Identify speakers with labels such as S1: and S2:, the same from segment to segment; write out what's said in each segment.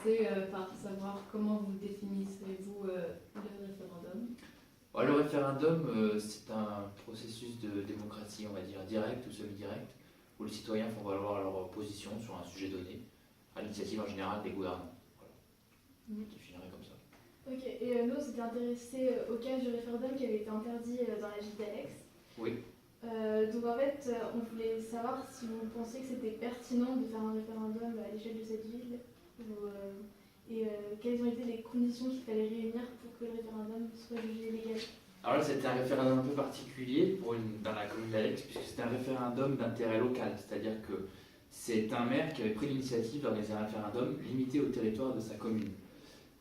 S1: commencer par savoir comment vous définissez-vous le référendum.
S2: Le référendum, c'est un processus de démocratie, on va dire, direct ou semi-direct, où les citoyens font valoir leur position sur un sujet donné, à l'initiative en général des gouvernants. Voilà. Je définirais comme ça.
S3: Ok, et nous on s'était intéressé au cas du référendum qui avait été interdit dans la ville d'Alex.
S2: Oui.
S3: Donc en fait, on voulait savoir si vous pensiez que c'était pertinent de faire un référendum à l'échelle de cette ville, et quelles ont été les conditions qu'il fallait réunir pour que le référendum soit jugé légal.
S2: Alors là, c'était un référendum un peu particulier dans la commune d'Alex, puisque c'était un référendum d'intérêt local, c'est-à-dire que c'est un maire qui avait pris l'initiative d'organiser un référendum limité au territoire de sa commune.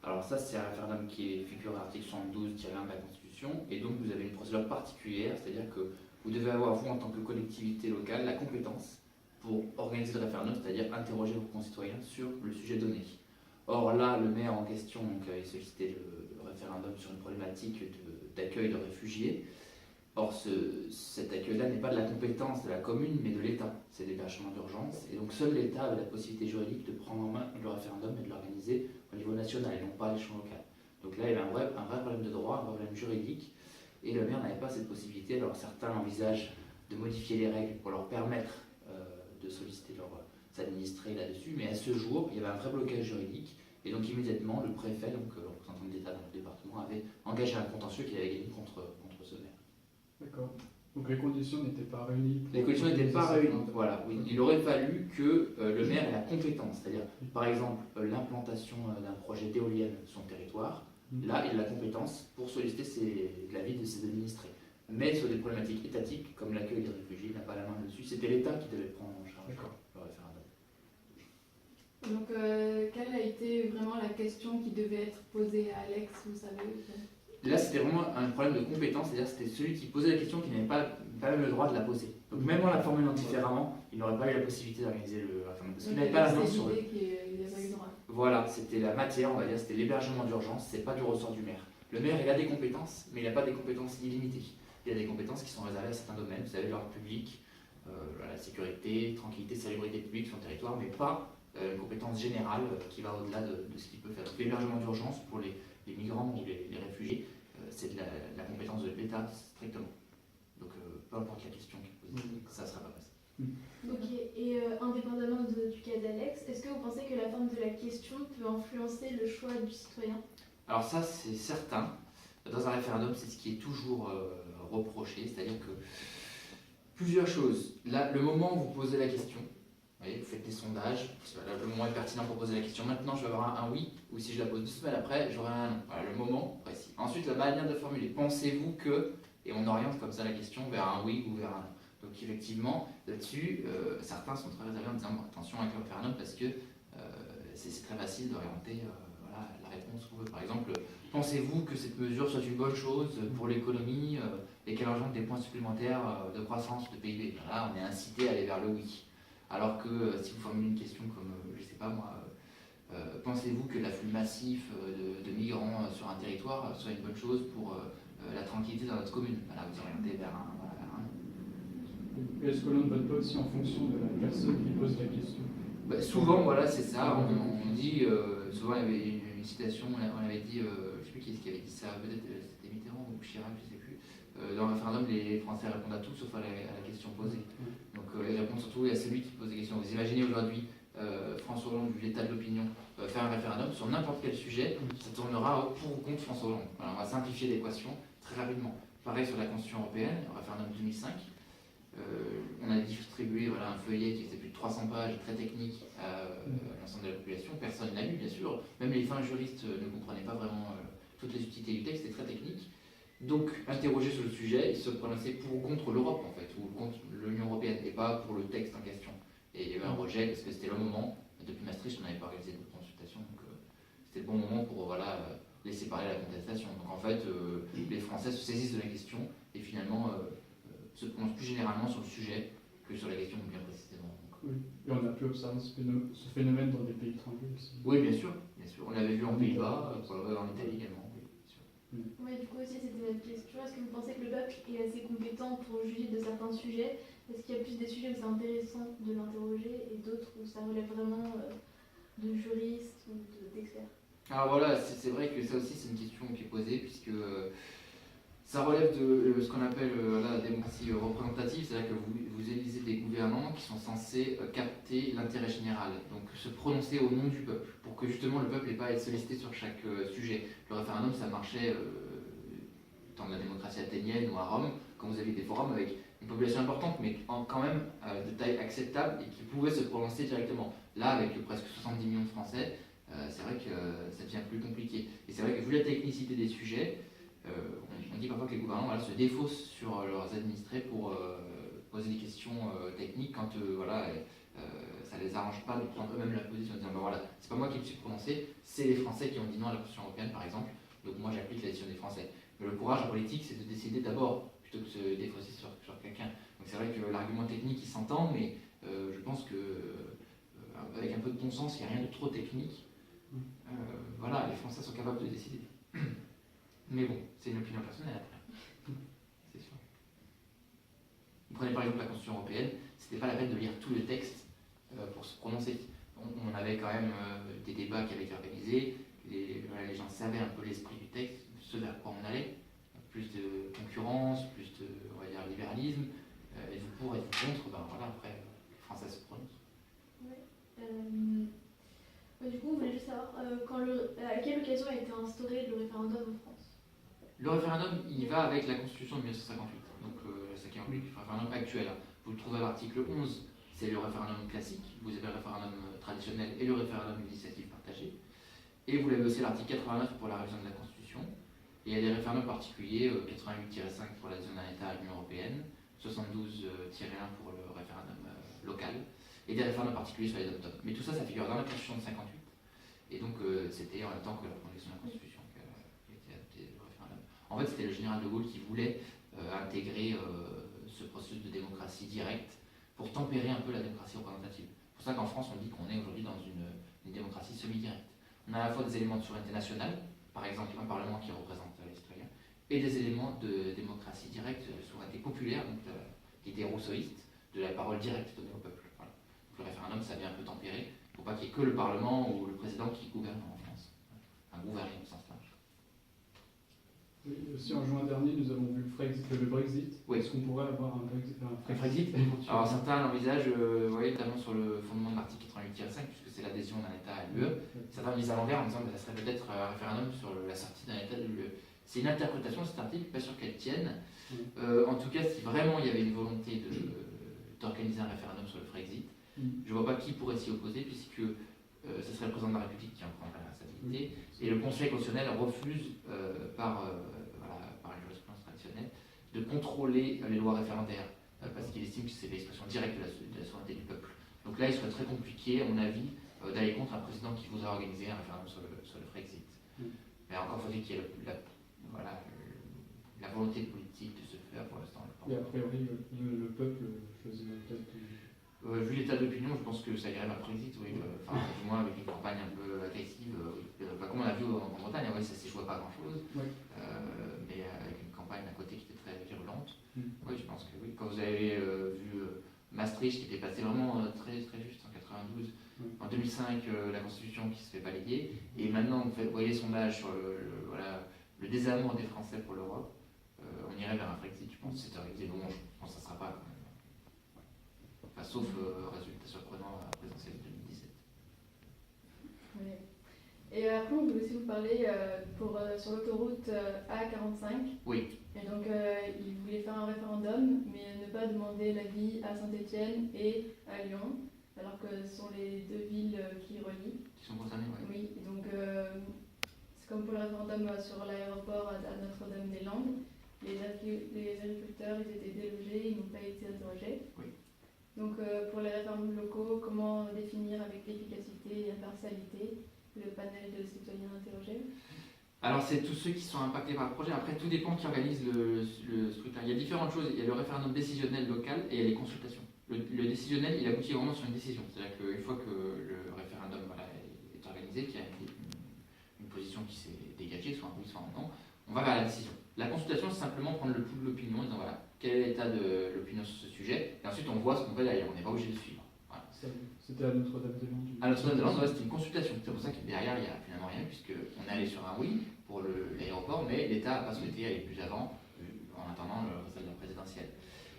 S2: Alors ça, c'est un référendum qui figure à l'article 72-1 de la Constitution, et donc vous avez une procédure particulière, c'est-à-dire que vous devez avoir, vous, en tant que collectivité locale, la compétence pour organiser le référendum, c'est-à-dire interroger vos concitoyens sur le sujet donné. Or là, le maire en question avait sollicité le référendum sur une problématique d'accueil de réfugiés. Or, cet accueil-là n'est pas de la compétence de la commune, mais de l'État. C'est l'hébergement d'urgence. Et donc, seul l'État avait la possibilité juridique de prendre en main le référendum et de l'organiser au niveau national, et non pas à l'échelon local. Donc là, il y avait un vrai problème de droit, un vrai problème juridique, et le maire n'avait pas cette possibilité. Alors, certains envisagent de modifier les règles pour leur permettre de solliciter leurs administrés là-dessus, mais à ce jour, il y avait un vrai blocage juridique, et donc immédiatement, le préfet, donc le représentant de l'État dans le département, avait engagé un contentieux qu'il avait gagné contre ce maire.
S4: D'accord. Donc les conditions n'étaient pas réunies.
S2: Les conditions n'étaient pas réunies. Voilà. Oui. Il aurait fallu que le maire ait la compétence, c'est-à-dire, par exemple, l'implantation d'un projet d'éolienne sur son territoire. Là, il a la compétence pour solliciter l'avis de ses administrés. Mais sur des problématiques étatiques, comme l'accueil des réfugiés, il n'a pas la main dessus. C'était l'État qui devait prendre en charge le référendum.
S1: Donc, quelle a été vraiment la question qui devait être posée à Alex, vous savez?
S2: Là, c'était vraiment un problème de compétence, c'est-à-dire c'était celui qui posait la question qui n'avait pas même le droit de la poser. Donc même en la formulant différemment, il n'aurait pas eu la possibilité d'organiser le référendum. Parce qu'il n'avait pas la main sur le... Voilà, c'était la matière, on va dire, c'était l'hébergement d'urgence, c'est pas du ressort du maire. Le maire, il a des compétences, mais il n'a pas des compétences illimitées. Il a des compétences qui sont réservées à certains domaines, vous savez, l'ordre public, la sécurité, tranquillité, salubrité publique sur le territoire, mais pas une compétence générale qui va au-delà de ce qu'il peut faire. Donc l'hébergement d'urgence pour les migrants ou les réfugiés, c'est de la compétence de l'État strictement. Donc peu importe la question qui est posée, ça ne sera pas passé.
S3: Ok, et indépendamment du cas d'Alex, est-ce que vous pensez que la forme de la question peut influencer le choix du citoyen?
S2: Alors ça, c'est certain. Dans un référendum, c'est ce qui est toujours reproché, c'est-à-dire que plusieurs choses. Là, le moment où vous posez la question, vous faites des sondages, le moment est pertinent pour poser la question. Maintenant, je vais avoir un oui, ou si je la pose 2 semaines après, j'aurai un non. Voilà, le moment précis. Ensuite, la manière de formuler. Pensez-vous que, et on oriente comme ça la question vers un oui ou vers un non. Donc effectivement, là-dessus, certains sont très réservés en disant attention avec le référendum parce que c'est très facile d'orienter la réponse qu'on veut. Par exemple, pensez-vous que cette mesure soit une bonne chose pour l'économie et qu'elle engendre des points supplémentaires de croissance de PIB? Là, on est incité à aller vers le oui. Alors que si vous formulez une question comme, je ne sais pas moi, pensez-vous que l'afflux massif de migrants sur un territoire soit une bonne chose pour la tranquillité dans notre commune? Voilà, vous orientez vers un.
S4: Et est-ce que l'on ne vote pas aussi en fonction de la personne qui pose la question?
S2: Souvent, voilà, c'est ça. On dit, souvent il y avait une citation, on avait dit, je ne sais plus qui avait dit ça, peut-être c'était Mitterrand ou Chirac, je ne sais plus. Dans le référendum, les Français répondent à tout sauf à la question posée. Donc ils répondent surtout à celui qui pose des questions. Vous imaginez aujourd'hui François Hollande, vu l'état de l'opinion, faire un référendum sur n'importe quel sujet, ça tournera pour ou contre François Hollande. Voilà, on va simplifier l'équation très rapidement. Pareil sur la Constitution européenne, le référendum 2005. On a distribué un feuillet qui faisait plus de 300 pages, très technique, à l'ensemble de la population. Personne n'a lu, bien sûr. Même les fins juristes ne comprenaient pas vraiment toutes les subtilités du texte, c'était très technique. Donc, interroger sur le sujet et se prononcer pour ou contre l'Europe, en fait, ou contre l'Union européenne, et pas pour le texte en question. Et il y avait un rejet parce que c'était le moment. Depuis Maastricht, on n'avait pas organisé de consultation, donc c'était le bon moment pour laisser parler la contestation. Donc, en fait, les Français se saisissent de la question et finalement se prononcent plus généralement sur le sujet que sur la question bien précisément.
S4: Oui, et on a pu observer ce phénomène dans des pays étrangers aussi.
S2: Oui, bien sûr. On l'avait vu en Pays-Bas, en Italie également.
S3: Oui, du coup aussi c'était notre question. Est-ce que vous pensez que le peuple est assez compétent pour juger de certains sujets? Est-ce qu'il y a plus des sujets où c'est intéressant de l'interroger et d'autres où ça relève vraiment de juristes ou d'experts?
S2: Alors voilà, c'est vrai que ça aussi c'est une question qui est posée puisque ça relève de ce qu'on appelle la démocratie représentative, c'est-à-dire que vous élisez des gouvernants qui sont censés capter l'intérêt général, donc se prononcer au nom du peuple, pour que justement le peuple n'ait pas à être sollicité sur chaque sujet. Le référendum, ça marchait dans la démocratie athénienne ou à Rome, quand vous aviez des forums avec une population importante, mais quand même de taille acceptable et qui pouvait se prononcer directement. Là, avec presque 70 millions de Français, c'est vrai que ça devient plus compliqué. Et c'est vrai que vu la technicité des sujets, on dit parfois que les gouvernants se défaussent sur leurs administrés pour poser des questions techniques quand ça les arrange pas de prendre eux-mêmes la position en disant voilà, c'est pas moi qui me suis prononcé, c'est les Français qui ont dit non à la Constitution européenne par exemple, donc moi j'applique la décision des Français. Mais le courage en politique, c'est de décider d'abord plutôt que de se défausser sur quelqu'un. Donc c'est vrai que l'argument technique il s'entend, mais je pense que avec un peu de bon sens, il n'y a rien de trop technique. Voilà, les Français sont capables de décider. Mais bon, c'est une opinion personnelle après. C'est sûr. Vous prenez par exemple la Constitution européenne, c'était pas la peine de lire tout le texte pour se prononcer. On avait quand même des débats qui avaient été organisés, les gens savaient un peu l'esprit du texte, ce vers quoi on allait, plus de concurrence, plus de on va dire, libéralisme, et vous pour et vous contre, voilà, après les Français se prononcent.
S3: Du coup, on voulait juste savoir à quelle occasion a été instauré le référendum en France.
S2: Le référendum, il va avec la Constitution de 1958, donc la 5e République, le référendum actuel. Vous le trouvez à l'article 11, c'est le référendum classique, vous avez le référendum traditionnel et le référendum d'initiative partagée. Et vous l'avez aussi à l'article 89 pour la révision de la Constitution. Et il y a des référendums particuliers, 88-5 pour l'adhésion d'un État à l'Union Européenne, 72-1 pour le référendum local, et des référendums particuliers sur les dom-toms. Mais tout ça, ça figure dans la Constitution de 58. Et donc c'était en même temps que la promulgation de la Constitution qui a été adopté le référendum. En fait, c'était le général de Gaulle qui voulait intégrer ce processus de démocratie directe pour tempérer un peu la démocratie représentative. C'est pour ça qu'en France, on dit qu'on est aujourd'hui dans une démocratie semi-directe. On a à la fois des éléments de souveraineté nationale, par exemple un parlement qui représente les citoyens, et des éléments de démocratie directe, de souveraineté populaire, donc l'idée rousseauiste, de la parole directe donnée au peuple. Voilà. Donc, le référendum, ça vient un peu tempérer, pour pas qu'il y ait que le Parlement ou le président qui gouverne en France. Enfin, gouverner au sens large.
S4: Oui, aussi en juin dernier, nous avons vu le Brexit.
S2: Oui.
S4: Est-ce qu'on pourrait avoir un
S2: Brexit Alors certains l'envisagent, notamment sur le fondement de l'article 88-5, puisque c'est l'adhésion d'un État à l'UE. Certains le misent à l'envers en disant que ça serait peut-être un référendum sur la sortie d'un État de l'UE. C'est une interprétation de cet article, pas sûr qu'elle tienne. En tout cas, si vraiment il y avait une volonté d'organiser un référendum sur le Brexit, je ne vois pas qui pourrait s'y opposer, puisque ce serait le président de la République qui en prendrait la responsabilité. Et le Conseil constitutionnel refuse, par une jurisprudence traditionnelle, de contrôler les lois référendaires, parce qu'il estime que c'est l'expression directe de la souveraineté du peuple. Donc là, il serait très compliqué, à mon avis, d'aller contre un président qui voudrait organiser un référendum sur le Brexit. Mais encore faut-il qu'il y ait la volonté politique de se faire pour l'instant.
S4: Et a priori, le peuple choisirait peut-être.
S2: Vu l'état d'opinion, je pense que ça irait vers le Brexit, oui. Du moins avec une campagne un peu agressive, comme on a vu en Bretagne, ça ne s'est joué pas grand-chose, mais avec une campagne à côté qui était très virulente. Oui, je pense que oui. Quand vous avez vu Maastricht qui était passé vraiment très, très juste en 92, en 2005, la Constitution qui se fait balayer, et maintenant vous voyez les sondages sur le désamour des Français pour l'Europe, on irait vers un Brexit, je pense, c'est organisé. Bon, je pense que ça ne sera pas. Sauf résultat surprenant à la présidentielle de 2017.
S1: Oui. Et après, on voulait aussi vous parler sur l'autoroute A45.
S2: Oui.
S1: Et donc, ils voulaient faire un référendum, mais ne pas demander l'avis à Saint-Étienne et à Lyon, alors que ce sont les deux villes qui relient.
S2: Qui sont concernées, oui.
S1: Oui, et donc c'est comme pour le référendum sur l'aéroport à Notre-Dame-des-Landes. Les agriculteurs, ils étaient délogés, ils n'ont pas été interrogés.
S2: Oui.
S1: Donc pour les référendums locaux, comment définir avec efficacité et impartialité le panel de citoyens interrogés?
S2: Alors c'est tous ceux qui sont impactés par le projet. Après, tout dépend qui organise le scrutin. Il y a différentes choses. Il y a le référendum décisionnel local et il y a les consultations. Le décisionnel, il aboutit vraiment sur une décision. C'est-à-dire qu'une fois que le référendum est organisé, qu'il y a une position qui s'est dégagée, soit un oui, soit un non, on va vers la décision. La consultation, c'est simplement prendre le pouls de l'opinion et dire voilà, quel est l'état de l'opinion sur ce sujet, et ensuite on voit ce qu'on fait derrière, on n'est pas obligé de suivre. Voilà.
S4: C'était à Notre-Dame-des-Landes.
S5: À Notre-Dame-des-Landes, ouais, c'était une consultation. C'est pour ça que derrière, il n'y a finalement rien, puisqu'on est allé sur un oui pour l'aéroport, mais l'État n'a pas souhaité aller plus avant en attendant le résultat présidentiel.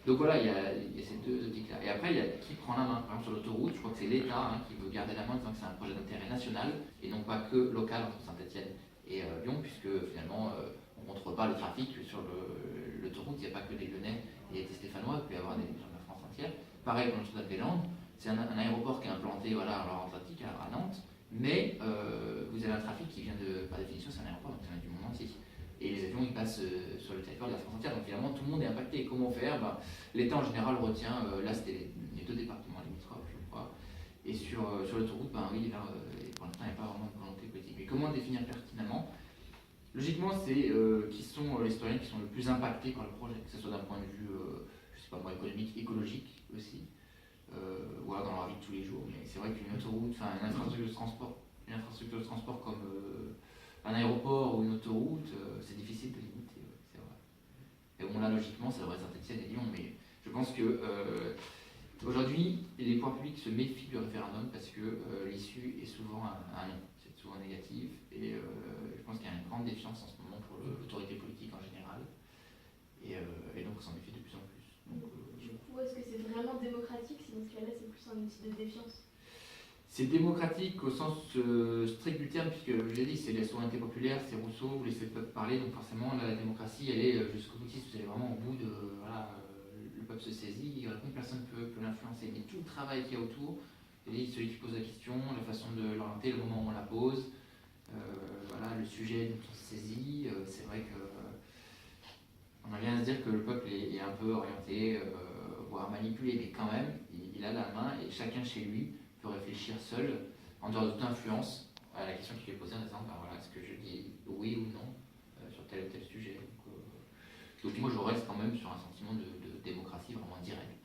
S5: Donc voilà, il y a ces deux optiques-là. Et après, il y a qui prend la main. Par exemple, sur l'autoroute, je crois que c'est l'État qui veut garder la main en disant que c'est un projet d'intérêt national et non pas que local entre Saint-Etienne et Lyon, puisque finalement, on ne contrôle pas le trafic sur l'autoroute. Il n'y a pas que des Lyonnais et des Stéphanois, il peut y avoir des gens de la France entière. Pareil pour Notre-Dame-des-Landes, c'est un aéroport qui est implanté voilà, à l'Atlantique, à Nantes, mais vous avez un trafic qui vient de, par définition, c'est un aéroport, donc ça vient du monde entier. Et les avions, ils passent sur le territoire de la France entière, donc finalement, tout le monde est impacté. Comment faire l'État, en général, retient, là, c'était les deux départements limitrophes, je crois, et sur l'autoroute, oui, là, pour l'instant, il n'y a pas vraiment de volonté politique. Mais comment définir pertinemment? Logiquement, c'est qui sont les citoyens qui sont le plus impactés par le projet, que ce soit d'un point de vue, je sais pas moi, économique, écologique aussi, ou alors dans leur vie de tous les jours. Mais c'est vrai qu'une autoroute, enfin une infrastructure de transport comme un aéroport ou une autoroute, c'est difficile de limiter, c'est vrai. Et bon là, logiquement, ça devrait être Saint-Etienne et Lyon, mais je pense que aujourd'hui, les pouvoirs publics se méfient du référendum parce que l'issue est souvent un non, c'est souvent négatif, et je pense qu'il y a une grande défiance en ce moment pour l'autorité politique en général, et donc on s'en méfie de plus en plus. Donc,
S3: du coup, est-ce que c'est vraiment démocratique si dans ce cas-là c'est plus un outil de défiance?
S5: c'est démocratique au sens strict du terme, puisque je l'ai dit, c'est la souveraineté populaire, c'est Rousseau, vous laissez le peuple parler, donc forcément là, la démocratie elle est jusqu'au bout, si vous allez vraiment au bout de voilà, le peuple se saisit, il répond, personne ne peut l'influencer, mais tout le travail qu'il y a autour, c'est celui qui pose la question, la façon de l'orienter, le moment où on la pose, voilà, le sujet dont on se saisit, c'est vrai que on a bien à se dire que le peuple est un peu orienté, voire manipulé, mais quand même, il a la main et chacun chez lui peut réfléchir seul, en dehors de toute influence, à la question qui lui est posée en disant voilà, est-ce que je dis oui ou non sur tel ou tel sujet. Donc moi je reste quand même sur un sentiment de démocratie vraiment directe.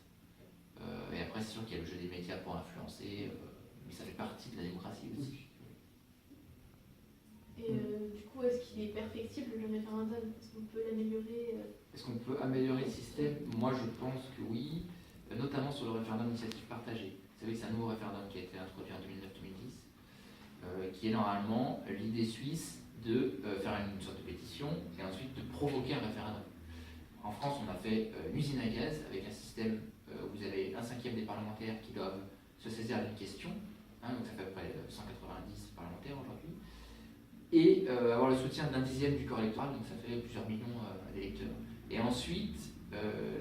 S5: Et après c'est sûr qu'il y a le jeu des médias pour influencer, mais ça fait partie de la démocratie aussi.
S3: Et du coup, est-ce qu'il est perfectible le référendum? Est-ce qu'on peut l'améliorer?
S5: Est-ce qu'on peut améliorer le système? Moi je pense que oui, notamment sur le référendum d'initiative partagée. Vous savez que c'est un nouveau référendum qui a été introduit en 2009-2010, qui est normalement l'idée suisse de faire une sorte de pétition et ensuite de provoquer un référendum. En France, on a fait une usine à gaz avec un système où vous avez 1/5 des parlementaires qui doivent se saisir d'une question, donc ça fait à peu près 190 parlementaires aujourd'hui, et avoir le soutien d'un dixième du corps électoral, donc ça fait plusieurs millions d'électeurs. Et ensuite,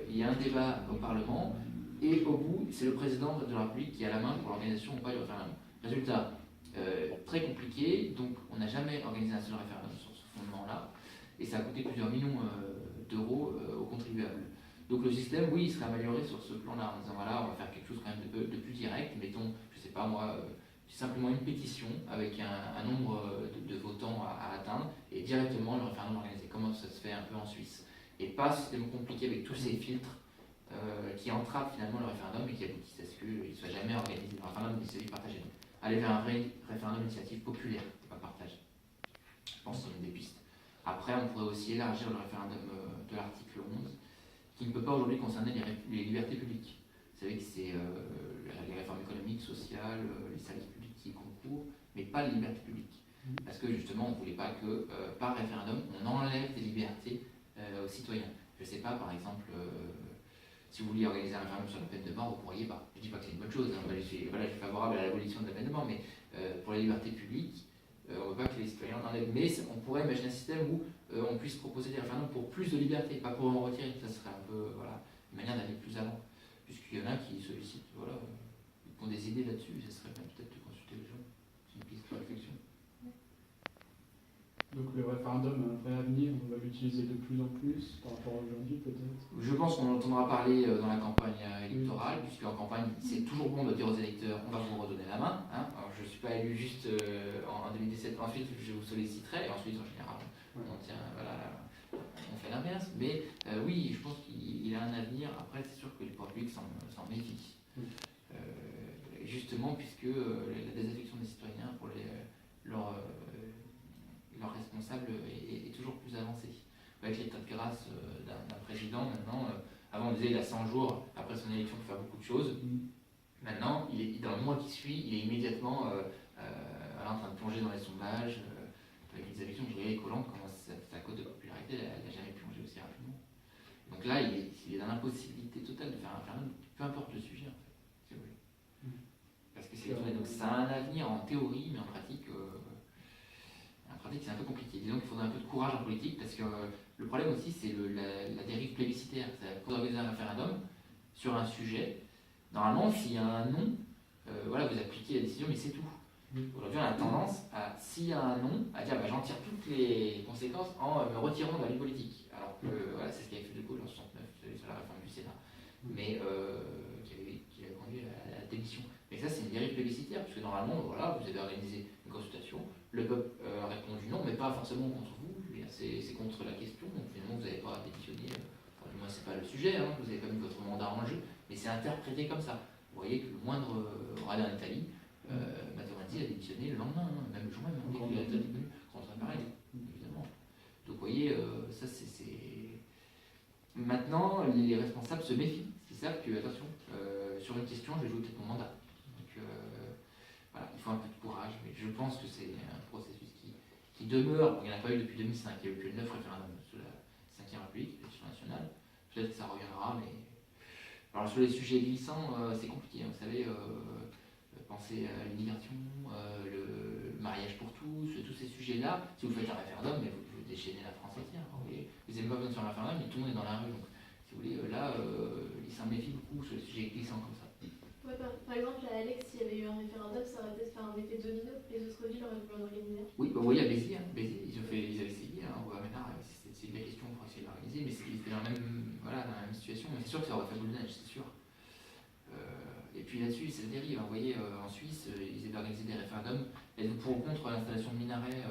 S5: il y a un débat au Parlement, et au bout, c'est le président de la République qui a la main pour l'organisation ou pas du référendum. Résultat, très compliqué, donc on n'a jamais organisé un seul référendum sur ce fondement-là, et ça a coûté plusieurs millions d'euros aux contribuables. Donc le système, oui, il serait amélioré sur ce plan-là, en disant voilà, on va faire quelque chose quand même de plus direct, mettons, je sais pas moi, simplement une pétition avec un nombre de votants à atteindre, et directement le référendum organisé, comme ça se fait un peu en Suisse. Et pas un système compliqué avec tous ces filtres qui entravent finalement le référendum et qui aboutissent à ce qu'il ne soit jamais organisé. Le référendum d'initiative partagée. Aller vers un vrai référendum d'initiative populaire, et pas partagé. Je pense que c'est une des pistes. Après, on pourrait aussi élargir le référendum de l'article 11, qui ne peut pas aujourd'hui concerner les libertés publiques. Vous savez que c'est les réformes économiques, sociales, les services publics qui y concourent, mais pas les libertés publiques. Parce que justement, on ne voulait pas que par référendum, on enlève des libertés aux citoyens. Je ne sais pas, par exemple, si vous vouliez organiser un référendum sur la peine de mort, vous ne pourriez pas. Je ne dis pas que c'est une bonne chose, hein. Je suis favorable à l'abolition de la peine de mort, mais pour les libertés publiques, on ne veut pas que les citoyens en enlèvent. Mais on pourrait imaginer un système où on puisse proposer des référendums pour plus de liberté, pas pour en retirer. Ça serait un peu une manière d'aller plus avant. Puisqu'il y en a qui sollicitent, qui ont des idées là-dessus, ça serait bien peut-être de consulter les gens. C'est une piste de réflexion.
S4: Donc le référendum a un vrai avenir, on va l'utiliser de plus en plus par rapport à aujourd'hui peut-être?
S5: Je pense qu'on entendra parler dans la campagne électorale, puisqu'en campagne, c'est toujours bon de dire aux électeurs on va vous redonner la main. Hein. Alors, je ne suis pas élu juste en 2017, ensuite je vous solliciterai, et ensuite en général on fait l'inverse. Mais oui, je pense qu'il a un avenir. Après, c'est sûr que les pouvoirs publics s'en méfient. Justement, puisque la désaffection des citoyens pour leurs responsables est toujours plus avancée. Avec l'état de grâce d'un président, maintenant, avant on disait il a 100 jours après son élection pour faire beaucoup de choses. Maintenant, dans le mois qui suit, il est immédiatement en train de plonger dans les sondages. Avec les élections, je dirais, Hollande, comment sa cote de popularité, elle n'a jamais plongé aussi rapidement. Donc là, il est dans l'impossibilité totale de faire un référendum, peu importe le sujet, en fait, si vous voulez. Parce que c'est tourné. Donc ça a un avenir en théorie, mais en pratique, c'est un peu compliqué. Disons qu'il faudrait un peu de courage en politique, parce que le problème aussi, c'est la dérive plébiscitaire. C'est-à-dire pour organiser un référendum sur un sujet, normalement, s'il y a un non, voilà, vous appliquez la décision, mais c'est tout. Aujourd'hui, on a tendance, s'il y a un non, à dire j'en tire toutes les conséquences en me retirant de la vie politique. Alors que voilà, c'est ce qu'avait fait De Gaulle en 69 sur la réforme du Sénat, mais qui a conduit à la démission. Mais ça, c'est une dérive plébiscitaire, puisque normalement, voilà, vous avez organisé une consultation, le peuple a répondu non, mais pas forcément contre vous, c'est contre la question, donc finalement, vous n'avez pas démissionné. Du moins, c'est pas le sujet, hein, vous n'avez pas mis votre mandat en jeu, mais c'est interprété comme ça. Vous voyez que le moindre rallye en Italie, Matteo Renzi a démissionné le lendemain, même le jour même, dès qu'il a été venu contre pareil, évidemment. Donc vous voyez, ça c'est. Maintenant, les responsables se méfient. Ils savent que, attention, sur une question, je vais jouer peut-être mon mandat. Donc voilà, il faut un peu de courage, mais je pense que c'est un processus qui demeure. Il n'y en a pas eu depuis 2005, il n'y a eu que 9 référendums sous la 5e République, l'élection nationale. Peut-être que ça reviendra, mais. Alors sur les sujets glissants, c'est compliqué, hein, vous savez. Pensez à l'immigration, le mariage pour tous ces sujets-là. Si vous faites un référendum, mais vous déchaînez la France entière. Vous n'aimez pas bien sur un référendum, mais tout le monde est dans la rue. Donc, si vous voulez, là, ils s'en méfient beaucoup sur les sujets glissants comme ça.
S3: Ouais, par exemple, à Alex, s'il y avait eu un référendum, ça aurait peut-être fait un effet domino. Les autres villes auraient pu l'organiser.
S5: Oui, bah, vous voyez, à Béziers, ils avaient essayé. Ménard, c'est une belle question pour essayer de l'organiser, mais c'était dans la même situation. Mais c'est sûr que ça aurait fait boule de neige, c'est sûr. Et puis là-dessus, c'est la dérive. Vous voyez, en Suisse, ils avaient organisé des référendums. Êtes-vous pour ou contre l'installation de minarets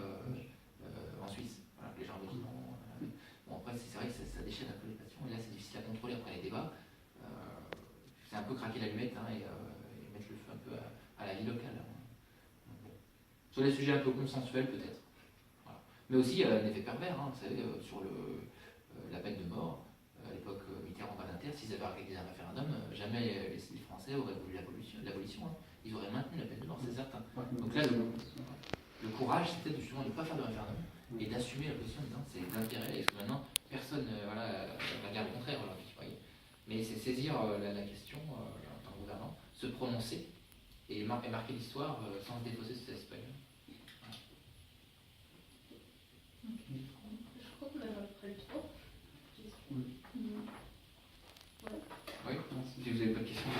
S5: en Suisse? Voilà, les gens me disent non. Bon, après, c'est vrai que ça déchaîne un peu les passions. Et là, c'est difficile à contrôler après les débats. C'est un peu craquer l'allumette et mettre le feu un peu à la vie locale. Bon. Sur des sujets un peu consensuels, peut-être. Voilà. Mais aussi, un effet pervers, vous savez, sur la peine de mort. À l'époque, Mitterrand-Badinter, s'ils avaient organisé un référendum, jamais les Français auraient voulu l'abolition. Hein. Ils auraient maintenu la peine de mort, c'est certain. Donc là, le courage, c'était justement de ne pas faire de référendum et d'assumer la position en disant c'est l'intérêt, et que maintenant, personne va dire le contraire aujourd'hui. Mais c'est saisir la question en tant que gouvernant, se prononcer et marquer l'histoire sans se défausser sur cet aspect.
S1: Je crois qu'on a à peu près le tour.
S5: Oui, si vous n'avez pas de questions.